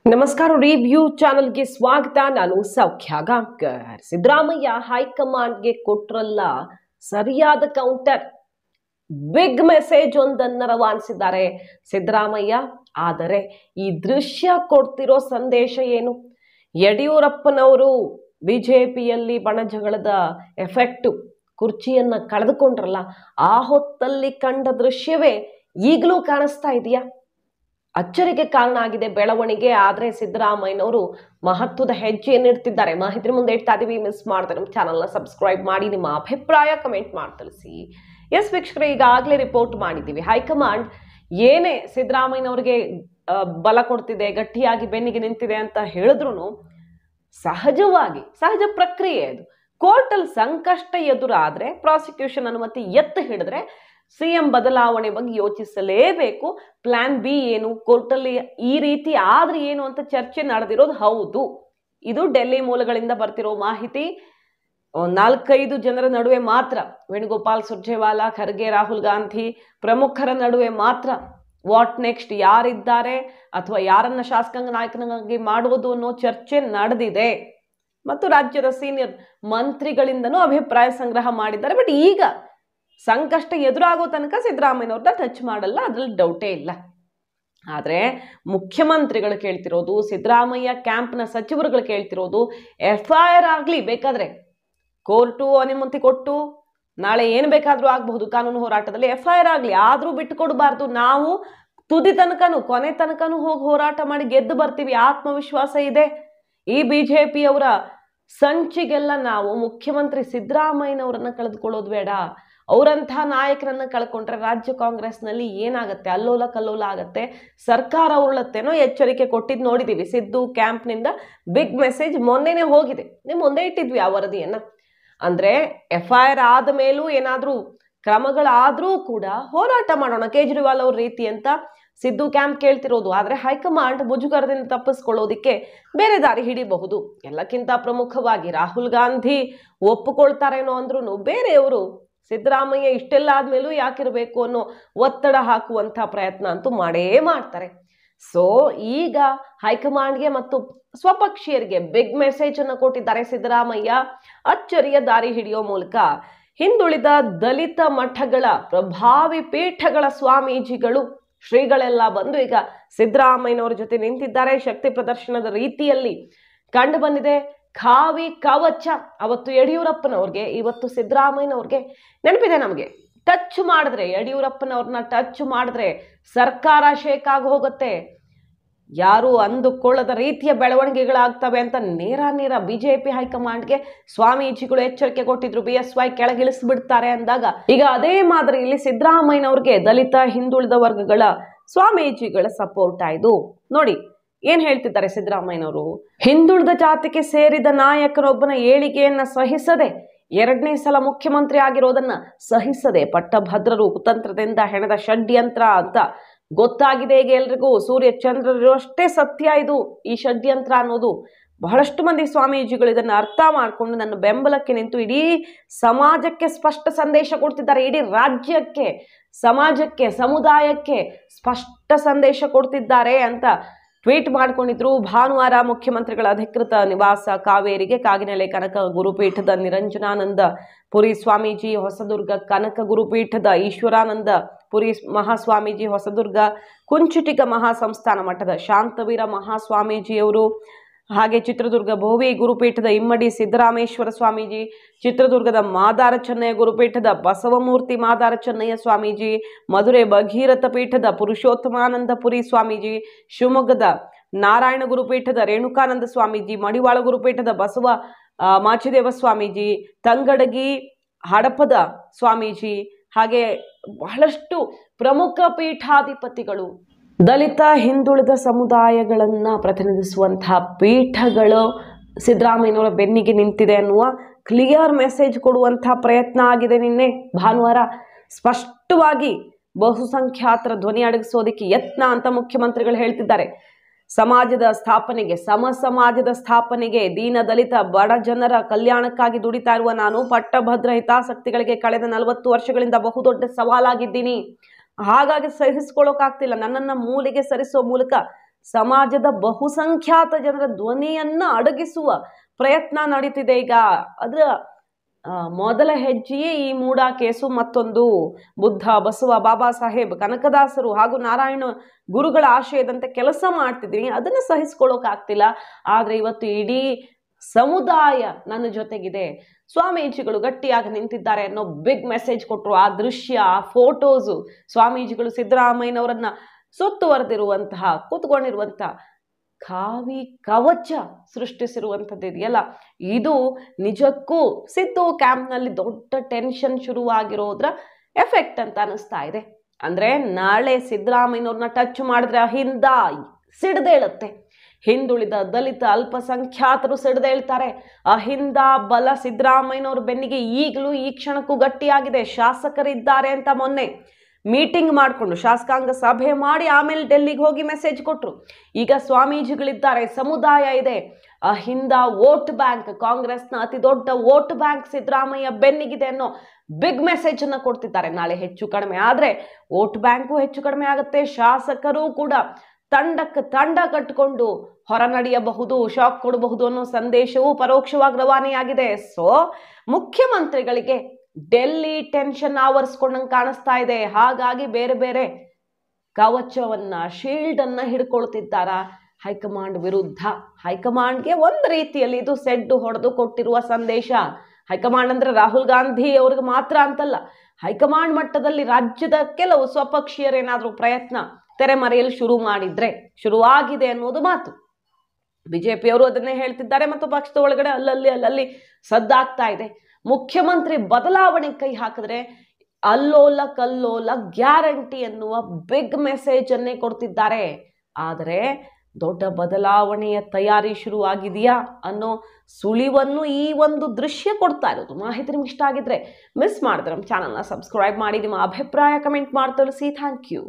ನಮಸ್ಕಾರ ರಿವ್ಯೂ ಚಾನೆಲ್ಗೆ ಸ್ವಾಗತ. ನಾನು ಸೌಖ್ಯ ಗಾಂವ್ಕರ್. ಸಿದ್ದರಾಮಯ್ಯ ಹೈಕಮಾಂಡ್ಗೆ ಕೊಟ್ರಲ್ಲ ಸರಿಯಾದ ಕೌಂಟರ್. ಬಿಗ್ ಮೆಸೇಜ್ ಒಂದನ್ನು ರವಾನಿಸಿದ್ದಾರೆ ಸಿದ್ದರಾಮಯ್ಯ. ಆದರೆ ಈ ದೃಶ್ಯ ಕೊಡ್ತಿರೋ ಸಂದೇಶ ಏನು? ಯಡಿಯೂರಪ್ಪನವರು ಬಿಜೆಪಿಯಲ್ಲಿ ಬಣಜಗಳದ ಎಫೆಕ್ಟ್, ಕುರ್ಚಿಯನ್ನ ಕಳೆದುಕೊಂಡ್ರಲ್ಲ, ಆ ಹೊತ್ತಲ್ಲಿ ಕಂಡ ದೃಶ್ಯವೇ ಈಗಲೂ ಕಾಣಿಸ್ತಾ ಇದೆಯಾ? ಅಚ್ಚರಿಗೆ ಕಾರಣ ಆಗಿದೆ ಬೆಳವಣಿಗೆ. ಆದರೆ ಸಿದ್ದರಾಮಯ್ಯನವರು ಮಹತ್ವದ ಹೆಜ್ಜೆಯನ್ನಿಡ್ತಿದ್ದಾರೆ. ಮಾಹಿತಿ ಮುಂದೆ ಇಡ್ತಾ ಇದೀವಿ. ಮಿಸ್ ಮಾಡಿದ್ರೆ ನಮ್ಮ ಚಾನಲ್ನ ಸಬ್ಸ್ಕ್ರೈಬ್ ಮಾಡಿ, ನಿಮ್ಮ ಅಭಿಪ್ರಾಯ ಕಮೆಂಟ್ ಮಾಡಿ ತಿಳಿಸಿ. ಎಸ್ ವೀಕ್ಷಕರೇ, ಈಗಾಗಲೇ ರಿಪೋರ್ಟ್ ಮಾಡಿದ್ದೀವಿ. ಹೈಕಮಾಂಡ್ ಏನೇ ಸಿದ್ದರಾಮಯ್ಯನವರಿಗೆ ಬಲ ಕೊಡ್ತಿದೆ, ಗಟ್ಟಿಯಾಗಿ ಬೆನ್ನಿಗೆ ನಿಂತಿದೆ ಅಂತ ಹೇಳಿದ್ರು ಸಹಜ ಪ್ರಕ್ರಿಯೆ ಅದು. ಕೋರ್ಟಲ್ಲಿ ಸಂಕಷ್ಟ ಎದುರಾದ್ರೆ, ಪ್ರಾಸಿಕ್ಯೂಷನ್ ಅನುಮತಿ ಎತ್ತು ಹಿಡಿದ್ರೆ ಸಿಎಂ ಬದಲಾವಣೆ ಬಗ್ಗೆ ಯೋಚಿಸಲೇಬೇಕು. ಪ್ಲಾನ್ ಬಿ ಏನು, ಕೋರ್ಟಲ್ಲಿ ಈ ರೀತಿ ಆದ್ರೆ ಏನು ಅಂತ ಚರ್ಚೆ ನಡೆದಿರೋದು ಹೌದು. ಇದು ಡೆಲ್ಲಿ ಮೂಲಗಳಿಂದ ಬರ್ತಿರೋ ಮಾಹಿತಿ. 4-5 ಜನರ ನಡುವೆ ಮಾತ್ರ, ವೇಣುಗೋಪಾಲ್ ಸುರ್ಜೇವಾಲಾ, ಖರ್ಗೆ, ರಾಹುಲ್ ಗಾಂಧಿ ಪ್ರಮುಖರ ನಡುವೆ ಮಾತ್ರ ವಾಟ್ ನೆಕ್ಸ್ಟ್, ಯಾರಿದ್ದಾರೆ ಅಥವಾ ಯಾರನ್ನ ಶಾಸಕಾಂಗ ನಾಯಕನಾಗಿ ಮಾಡುವುದು ಅನ್ನೋ ಚರ್ಚೆ ನಡೆದಿದೆ. ಮತ್ತು ರಾಜ್ಯದ ಸೀನಿಯರ್ ಮಂತ್ರಿಗಳಿಂದನೂ ಅಭಿಪ್ರಾಯ ಸಂಗ್ರಹ ಮಾಡಿದ್ದಾರೆ. ಬಟ್ ಈಗ ಸಂಕಷ್ಟ ಎದುರಾಗೋ ತನಕ ಸಿದ್ದರಾಮಯ್ಯನವ್ರನ್ನ ಟಚ್ ಮಾಡಲ್ಲ, ಅದ್ರಲ್ಲಿ ಡೌಟೇ ಇಲ್ಲ. ಆದರೆ ಮುಖ್ಯಮಂತ್ರಿಗಳು ಕೇಳ್ತಿರೋದು, ಸಿದ್ದರಾಮಯ್ಯ ಕ್ಯಾಂಪ್ನ ಸಚಿವರುಗಳು ಕೇಳ್ತಿರೋದು, FIR ಆಗಲಿ, ಬೇಕಾದ್ರೆ ಕೋರ್ಟು ಅನುಮತಿ ಕೊಟ್ಟು ನಾಳೆ ಏನು ಬೇಕಾದರೂ ಆಗಬಹುದು ಕಾನೂನು ಹೋರಾಟದಲ್ಲಿ, FIR ಆಗಲಿ, ಆದರೂ ಬಿಟ್ಟು ಕೊಡಬಾರ್ದು. ನಾವು ತುದಿ ತನಕನೂ, ಕೊನೆ ತನಕನೂ ಹೋಗಿ ಹೋರಾಟ ಮಾಡಿ ಗೆದ್ದು ಬರ್ತೀವಿ, ಆತ್ಮವಿಶ್ವಾಸ ಇದೆ. ಈ ಬಿಜೆಪಿಯವರ ಸಂಚಿಗೆಲ್ಲ ನಾವು ಮುಖ್ಯಮಂತ್ರಿ ಸಿದ್ದರಾಮಯ್ಯನವರನ್ನ ಕಳೆದುಕೊಳ್ಳೋದು ಬೇಡ. ಅವರಂಥ ನಾಯಕರನ್ನ ಕಳ್ಕೊಂಡ್ರೆ ರಾಜ್ಯ ಕಾಂಗ್ರೆಸ್ನಲ್ಲಿ ಏನಾಗುತ್ತೆ? ಅಲ್ಲೋಲ ಕಲ್ಲೋಲ ಆಗತ್ತೆ, ಸರ್ಕಾರ ಉರುಳತ್ತೇನೋ ಎಚ್ಚರಿಕೆ ಕೊಟ್ಟಿದ್ದು ನೋಡಿದ್ದೀವಿ. ಸಿದ್ದು ಕ್ಯಾಂಪ್ನಿಂದ ಬಿಗ್ ಮೆಸೇಜ್ ಮೊನ್ನೆನೇ ಹೋಗಿದೆ. ನೀವು ಮುಂದೆ ಇಟ್ಟಿದ್ವಿ ಆ ವರದಿಯನ್ನ. ಅಂದ್ರೆ FIR ಆದ ಮೇಲೂ ಏನಾದ್ರೂ ಕ್ರಮಗಳಾದ್ರೂ ಕೂಡ ಹೋರಾಟ ಮಾಡೋಣ ಕೇಜ್ರಿವಾಲ್ ಅವ್ರ ರೀತಿ ಅಂತ ಸಿದ್ದು ಕ್ಯಾಂಪ್ ಕೇಳ್ತಿರೋದು. ಆದ್ರೆ ಹೈಕಮಾಂಡ್ ಮುಜುಗರದಿಂದ ತಪ್ಪಿಸ್ಕೊಳ್ಳೋದಿಕ್ಕೆ ಬೇರೆ ದಾರಿ ಹಿಡಿಬಹುದು. ಎಲ್ಲಕ್ಕಿಂತ ಪ್ರಮುಖವಾಗಿ ರಾಹುಲ್ ಗಾಂಧಿ ಒಪ್ಪಿಕೊಳ್ತಾರೇನೋ ಅಂದ್ರೂ ಬೇರೆಯವರು ಸಿದ್ದರಾಮಯ್ಯ ಇಷ್ಟೆಲ್ಲ ಆದ್ಮೇಲೂ ಯಾಕಿರಬೇಕು ಅನ್ನೋ ಒತ್ತಡ ಹಾಕುವಂತ ಪ್ರಯತ್ನ ಅಂತೂ ಮಾಡೇ ಮಾಡ್ತಾರೆ. ಸೊ ಈಗ ಹೈಕಮಾಂಡ್ಗೆ ಮತ್ತು ಸ್ವಪಕ್ಷೀಯರಿಗೆ ಬಿಗ್ ಮೆಸೇಜ್ ಅನ್ನು ಕೊಟ್ಟಿದ್ದಾರೆ ಸಿದ್ದರಾಮಯ್ಯ. ಅಚ್ಚರಿಯ ದಾರಿ ಹಿಡಿಯೋ ಮೂಲಕ ಹಿಂದುಳಿದ ದಲಿತ ಮಠಗಳ ಪ್ರಭಾವಿ ಪೀಠಗಳ ಸ್ವಾಮೀಜಿಗಳು, ಶ್ರೀಗಳೆಲ್ಲ ಬಂದು ಈಗ ಸಿದ್ದರಾಮಯ್ಯನವರ ಜೊತೆ ನಿಂತಿದ್ದಾರೆ. ಶಕ್ತಿ ಪ್ರದರ್ಶನದ ರೀತಿಯಲ್ಲಿ ಕಂಡು ಬಂದಿದೆ. ಖಾವಿ ಕವಚ ಅವತ್ತು ಯಡಿಯೂರಪ್ಪನವ್ರಿಗೆ, ಇವತ್ತು ಸಿದ್ದರಾಮಯ್ಯನವ್ರಿಗೆ. ನೆನಪಿದೆ ನಮಗೆ, ಟಚ್ ಮಾಡಿದ್ರೆ, ಯಡಿಯೂರಪ್ಪನವ್ರನ್ನ ಟಚ್ ಮಾಡಿದ್ರೆ ಸರ್ಕಾರ ಶೇಕ್ ಆಗಿ ಹೋಗುತ್ತೆ, ಯಾರು ಅಂದುಕೊಳ್ಳದ ರೀತಿಯ ಬೆಳವಣಿಗೆಗಳಾಗ್ತವೆ ಅಂತ ನೇರ ಬಿಜೆಪಿ ಹೈಕಮಾಂಡ್ಗೆ ಸ್ವಾಮೀಜಿಗಳು ಎಚ್ಚರಿಕೆ ಕೊಟ್ಟಿದ್ರು. BSY ಕೆಳಗಿಳಿಸ್ಬಿಡ್ತಾರೆ ಅಂದಾಗ ಈಗ ಅದೇ ಮಾದರಿಯಲ್ಲಿ ಸಿದ್ದರಾಮಯ್ಯನವ್ರಿಗೆ ದಲಿತ ಹಿಂದುಳಿದ ವರ್ಗಗಳ ಸ್ವಾಮೀಜಿಗಳ ಸಪೋರ್ಟ್ ಆಯ್ತು. ನೋಡಿ ಏನ್ ಹೇಳ್ತಿದ್ದಾರೆ ಸಿದ್ದರಾಮಯ್ಯನವರು. ಹಿಂದುಳಿದ ಜಾತಿಗೆ ಸೇರಿದ ನಾಯಕರೊಬ್ಬನ ಏಳಿಗೆಯನ್ನ ಸಹಿಸದೆ, 2ನೇ ಸಲ ಮುಖ್ಯಮಂತ್ರಿ ಆಗಿರೋದನ್ನ ಸಹಿಸದೆ, ಪಟ್ಟಭದ್ರರು ಕುತಂತ್ರದಿಂದ ಹೆಣದ ಷಡ್ಯಂತ್ರ ಅಂತ ಗೊತ್ತಾಗಿದೆ ಈಗ ಎಲ್ರಿಗೂ. ಸೂರ್ಯ ಚಂದ್ರರಿರುವಷ್ಟೇ ಸತ್ಯ ಇದು, ಈ ಷಡ್ಯಂತ್ರ ಅನ್ನೋದು. ಬಹಳಷ್ಟು ಮಂದಿ ಸ್ವಾಮೀಜಿಗಳು ಇದನ್ನ ಅರ್ಥ ಮಾಡಿಕೊಂಡು ನನ್ನ ಬೆಂಬಲಕ್ಕೆ ನಿಂತು ಇಡೀ ಸಮಾಜಕ್ಕೆ ಸ್ಪಷ್ಟ ಸಂದೇಶ ಕೊಡ್ತಿದ್ದಾರೆ. ಇಡೀ ರಾಜ್ಯಕ್ಕೆ, ಸಮಾಜಕ್ಕೆ, ಸಮುದಾಯಕ್ಕೆ ಸ್ಪಷ್ಟ ಸಂದೇಶ ಕೊಡ್ತಿದ್ದಾರೆ ಅಂತ ಟ್ವೀಟ್ ಮಾಡ್ಕೊಂಡಿದ್ರು. ಭಾನುವಾರ ಮುಖ್ಯಮಂತ್ರಿಗಳ ಅಧಿಕೃತ ನಿವಾಸ ಕಾವೇರಿಗೆ ಕಾಗಿನೆಲೆ ಕನಕ ಗುರುಪೀಠದ ನಿರಂಜನಾನಂದ ಪುರಿ ಸ್ವಾಮೀಜಿ, ಹೊಸದುರ್ಗ ಕನಕ ಗುರುಪೀಠದ ಈಶ್ವರಾನಂದ ಪುರಿ ಮಹಾಸ್ವಾಮೀಜಿ, ಹೊಸದುರ್ಗ ಕುಂಚಿಟಿಗ ಮಹಾಸಂಸ್ಥಾನ ಮಠದ ಶಾಂತವೀರ ಮಹಾಸ್ವಾಮೀಜಿಯವರು, ಹಾಗೆ ಚಿತ್ರದುರ್ಗ ಭೋವಿ ಗುರುಪೀಠದ ಇಮ್ಮಡಿ ಸಿದ್ದರಾಮೇಶ್ವರ ಸ್ವಾಮೀಜಿ, ಚಿತ್ರದುರ್ಗದ ಮಾದಾರ ಚೆನ್ನಯ್ಯ ಗುರುಪೀಠದ ಬಸವಮೂರ್ತಿ ಮಾದಾರ ಚೆನ್ನಯ್ಯ ಸ್ವಾಮೀಜಿ, ಮಧುರೆ ಭಗೀರಥ ಪೀಠದ ಪುರುಷೋತ್ತಮಾನಂದ ಪುರಿ ಸ್ವಾಮೀಜಿ, ಶಿವಮೊಗ್ಗದ ನಾರಾಯಣ ಗುರುಪೀಠದ ರೇಣುಕಾನಂದ ಸ್ವಾಮೀಜಿ, ಮಡಿವಾಳ ಗುರುಪೀಠದ ಬಸವ ಮಾಚಿದೇವ ಸ್ವಾಮೀಜಿ, ತಂಗಡಗಿ ಹಡಪದ ಸ್ವಾಮೀಜಿ, ಹಾಗೆ ಬಹಳಷ್ಟು ಪ್ರಮುಖ ಪೀಠಾಧಿಪತಿಗಳು, ದಲಿತ ಹಿಂದುಳಿದ ಸಮುದಾಯಗಳನ್ನ ಪ್ರತಿನಿಧಿಸುವಂತಹ ಪೀಠಗಳು ಸಿದ್ದರಾಮಯ್ಯನವರ ಬೆನ್ನಿಗೆ ನಿಂತಿದೆ ಅನ್ನುವ ಕ್ಲಿಯರ್ ಮೆಸೇಜ್ ಕೊಡುವಂತಹ ಪ್ರಯತ್ನ ಆಗಿದೆ. ನಿನ್ನೆ ಭಾನುವಾರ ಸ್ಪಷ್ಟವಾಗಿ ಬಹುಸಂಖ್ಯಾತರ ಧ್ವನಿ ಅಡಗಿಸೋದಕ್ಕೆ ಯತ್ನ ಅಂತ ಮುಖ್ಯಮಂತ್ರಿಗಳು ಹೇಳ್ತಿದ್ದಾರೆ. ಸಮಾಜದ ಸ್ಥಾಪನೆಗೆ, ಸಮಾಜದ ಸ್ಥಾಪನೆಗೆ, ದೀನ ದಲಿತ ಬಡ ಜನರ ಕಲ್ಯಾಣಕ್ಕಾಗಿ ದುಡಿತಾ ಇರುವ ನಾನು ಪಟ್ಟಭದ್ರ ಹಿತಾಸಕ್ತಿಗಳಿಗೆ ಕಳೆದ 40 ವರ್ಷಗಳಿಂದ ಬಹುದೊಡ್ಡ ಸವಾಲಾಗಿದ್ದೀನಿ. ಹಾಗಾಗಿ ಸಹಿಸ್ಕೊಳ್ಳೋಕಾಗ್ತಿಲ್ಲ. ನನ್ನನ್ನು ಮೂಲೆಗೆ ಸರಿಸೋ ಮೂಲಕ ಸಮಾಜದ ಬಹುಸಂಖ್ಯಾತ ಜನರ ಧ್ವನಿಯನ್ನ ಅಡಗಿಸುವ ಪ್ರಯತ್ನ ನಡೀತಿದೆ ಈಗ. ಅದರ ಮೊದಲ ಹೆಜ್ಜೆಯೇ ಈ ಮೂಡ ಕೇಸು. ಮತ್ತೊಂದು ಬುದ್ಧ, ಬಸವ, ಬಾಬಾ ಸಾಹೇಬ್, ಕನಕದಾಸರು ಹಾಗೂ ನಾರಾಯಣ ಗುರುಗಳ ಆಶಯದಂತೆ ಕೆಲಸ ಮಾಡ್ತಿದ್ದೀನಿ, ಅದನ್ನು ಸಹಿಸ್ಕೊಳ್ಳೋಕಾಗ್ತಿಲ್ಲ. ಆದರೆ ಇವತ್ತು ಇಡೀ ಸಮುದಾಯ ನನ್ನ ಜೊತೆಗಿದೆ, ಸ್ವಾಮೀಜಿಗಳು ಗಟ್ಟಿಯಾಗಿ ನಿಂತಿದ್ದಾರೆ ಅನ್ನೋ ಬಿಗ್ ಮೆಸೇಜ್ ಕೊಟ್ಟರು. ಆ ದೃಶ್ಯ, ಆ ಫೋಟೋಸು, ಸ್ವಾಮೀಜಿಗಳು ಸಿದ್ದರಾಮಯ್ಯನವರನ್ನ ಸುತ್ತುವರೆದಿರುವಂತಹ, ಕೂತ್ಕೊಂಡಿರುವಂತಹ ಕಾವಿ ಕವಚ ಸೃಷ್ಟಿಸಿರುವಂಥದ್ದು ಇದೆಯಲ್ಲ, ಇದು ನಿಜಕ್ಕೂ ಸಿದ್ದು ಕ್ಯಾಂಪ್ನಲ್ಲಿ ದೊಡ್ಡ ಟೆನ್ಷನ್ ಶುರುವಾಗಿರೋದ್ರ ಎಫೆಕ್ಟ್ ಅಂತ ಅನಿಸ್ತಾ ಇದೆ. ಅಂದ್ರೆ ನಾಳೆ ಸಿದ್ದರಾಮಯ್ಯನವ್ರನ್ನ ಟಚ್ ಮಾಡಿದ್ರೆ ಅಹಿಂದ ಸಿಡ್ದೇಳುತ್ತೆ, ಹಿಂದುಳಿದ ದಲಿತ ಅಲ್ಪಸಂಖ್ಯಾತರು ಸಿಡ್ದೇಳ್ತಾರೆ. ಅಹಿಂದ ಬಲ ಸಿದ್ದರಾಮಯ್ಯನವ್ರ ಬೆನ್ನಿಗೆ ಈಗಲೂ ಈ ಕ್ಷಣಕ್ಕೂ ಗಟ್ಟಿಯಾಗಿದೆ. ಶಾಸಕರಿದ್ದಾರೆ ಅಂತ ಮೊನ್ನೆ ಮೀಟಿಂಗ್ ಮಾಡಿಕೊಂಡು ಶಾಸಕಾಂಗ ಸಭೆ ಮಾಡಿ ಆಮೇಲೆ ಡೆಲ್ಲಿಗೆ ಹೋಗಿ ಮೆಸೇಜ್ ಕೊಟ್ಟರು. ಈಗ ಸ್ವಾಮೀಜಿಗಳಿದ್ದಾರೆ, ಸಮುದಾಯ ಇದೆ. ಅಹಿಂದ ವೋಟ್ ಬ್ಯಾಂಕ್, ಕಾಂಗ್ರೆಸ್ನ ಅತಿ ದೊಡ್ಡ ವೋಟ್ ಬ್ಯಾಂಕ್ ಸಿದ್ದರಾಮಯ್ಯ ಬೆನ್ನಿಗಿದೆ ಅನ್ನೋ ಬಿಗ್ ಮೆಸೇಜ್ ಅನ್ನ ಕೊಡ್ತಿದ್ದಾರೆ. ನಾಳೆ ಹೆಚ್ಚು ಕಡಿಮೆ ಆದ್ರೆ ವೋಟ್ ಬ್ಯಾಂಕು ಹೆಚ್ಚು ಕಡಿಮೆ ಆಗುತ್ತೆ, ಶಾಸಕರು ಕೂಡ ತಂಡಕ್ಕೆ ತಂಡ ಕಟ್ಟಿಕೊಂಡು ಹೊರ ನಡೆಯಬಹುದು, ಶಾಕ್ ಕೊಡಬಹುದು ಅನ್ನೋ ಸಂದೇಶವು ಪರೋಕ್ಷವಾಗಿ ರವಾನೆಯಾಗಿದೆ. ಸೊ ಮುಖ್ಯಮಂತ್ರಿಗಳಿಗೆ ಡೆಲ್ಲಿ ಟೆನ್ಷನ್ ಆವರಿಸ್ಕೊಂಡಂಗೆ ಕಾಣಿಸ್ತಾ ಇದೆ. ಹಾಗಾಗಿ ಬೇರೆ ಬೇರೆ ಕವಚವನ್ನ, ಶೀಲ್ಡ್ ಅನ್ನ ಹಿಡ್ಕೊಳ್ತಿದ್ದಾರ ಹೈಕಮಾಂಡ್ ವಿರುದ್ಧ. ಹೈಕಮಾಂಡ್ಗೆ ಒಂದು ರೀತಿಯಲ್ಲಿ ಇದು ಸೆಡ್ಡು ಹೊಡೆದು ಕೊಟ್ಟಿರುವ ಸಂದೇಶ. ಹೈಕಮಾಂಡ್ ಅಂದ್ರೆ ರಾಹುಲ್ ಗಾಂಧಿ ಅವ್ರಿಗೆ ಮಾತ್ರ ಅಂತಲ್ಲ, ಹೈಕಮಾಂಡ್ ಮಟ್ಟದಲ್ಲಿ ರಾಜ್ಯದ ಕೆಲವು ಸ್ವಪಕ್ಷೀಯರೇನಾದ್ರೂ ಪ್ರಯತ್ನ ತೆರೆಮರೆಯಲ್ಲಿ ಶುರುವಾಗಿದೆ ಅನ್ನೋದು ಮಾತು. ಬಿಜೆಪಿಯವರು ಅದನ್ನೇ ಹೇಳ್ತಿದ್ದಾರೆ ಮತ್ತು ಪಕ್ಷದ ಒಳಗಡೆ ಅಲ್ಲಲ್ಲಿ ಸದ್ದಾಗ್ತಾ ಇದೆ. ಮುಖ್ಯಮಂತ್ರಿ ಬದಲಾವಣೆ ಕೈ ಹಾಕಿದ್ರೆ ಅಲ್ಲೋಲ ಕಲ್ಲೋಲ ಗ್ಯಾರಂಟಿ ಎನ್ನುವ ಬಿಗ್ ಮೆಸೇಜ್ ಅನ್ನೇ ಕೊಡ್ತಿದ್ದಾರೆ. ಆದರೆ ದೊಡ್ಡ ಬದಲಾವಣೆಯ ತಯಾರಿ ಶುರುವಾಗಿದೆಯಾ ಅನ್ನೋ ಸುಳಿವನ್ನು ಈ ಒಂದು ದೃಶ್ಯ ಕೊಡ್ತಾ ಇರೋದು. ಮಾಹಿತಿ ನಿಮ್ಗೆ ಇಷ್ಟ ಆಗಿದ್ರೆ ಮಿಸ್ ಮಾಡಿದ್ರೆ ನಮ್ಮ ಚಾನಲ್ನ ಸಬ್ಸ್ಕ್ರೈಬ್ ಮಾಡಿ, ನಿಮ್ಮ ಅಭಿಪ್ರಾಯ ಕಮೆಂಟ್ ಮಾಡಿ ತಿಳಿಸಿ. Thank you.